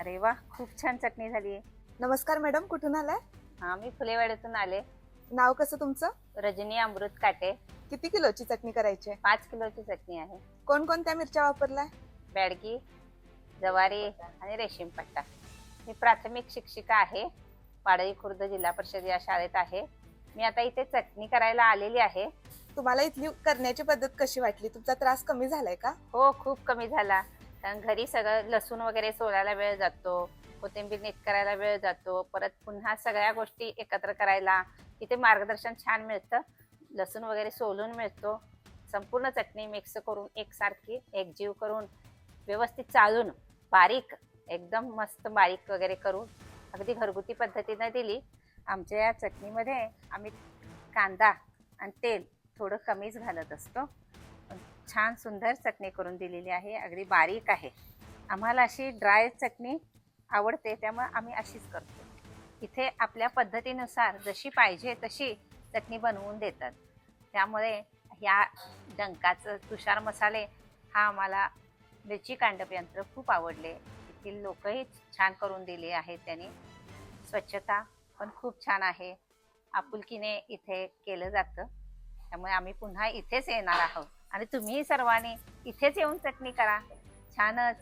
अरे वा, खूप छान चटणी झाली आहे. नमस्कार मॅडम, कुठून आलाय? हा, मी फुलेवाड्यातून आले. नाव कसं तुमचं? रजनी अमृत काटे. किती किलोची चटणी करायची आहे? 5 किलोची चटणी आहे. कोणकोणत्या मिरच्या वापरलाय? बेडगी, जवारी आणि रेशीम पट्टा. मी प्राथमिक शिक्षिका आहे. पाडळी खुर्द जिल्हा परिषद या शाळेत आहे. मी आता इथे चटणी करायला आलेली आहे. तुम्हाला इथली करण्याची पद्धत कशी वाटली? तुमचा त्रास कमी झालाय का? हो, खूप कमी झाला. कारण घरी सगळं लसूण वगैरे सोलायला वेळ जातो, कोथिंबीर नीट करायला वेळ जातो, परत पुन्हा सगळ्या गोष्टी एकत्र करायला इथे मार्गदर्शन छान मिळतं. लसूण वगैरे सोलून मिळतो. संपूर्ण चटणी मिक्स करून एकसारखी एकजीव करून व्यवस्थित चाळून बारीक, एकदम मस्त बारीक वगैरे करून अगदी घरगुती पद्धतीने दिली. आमच्या या चटणीमध्ये आम्ही कांदा आणि तेल थोडं कमीच घालत असतो. छान सुंदर चटणी करून दिलेली आहे, अगदी बारीक आहे. आम्हाला अशी ड्राय चटणी आवडते, त्यामुळे आम्ही अशीच करतो. इथे आपल्या पद्धतीनुसार जशी पाहिजे तशी चटणी बनवून देतात. त्यामुळे ह्या डंकाचं तुषार मसाले हा आम्हाला मिरची कांडप यंत्र खूप आवडले. येथील लोकही छान करून दिले आहेत त्यांनी. स्वच्छता पण खूप छान आहे. आपुलकीने इथे केलं जातं. त्यामुळे आम्ही पुन्हा इथेच येणार आहोत आणि तुम्ही सर्वांनी इथेच येऊन चटणी करा. छानच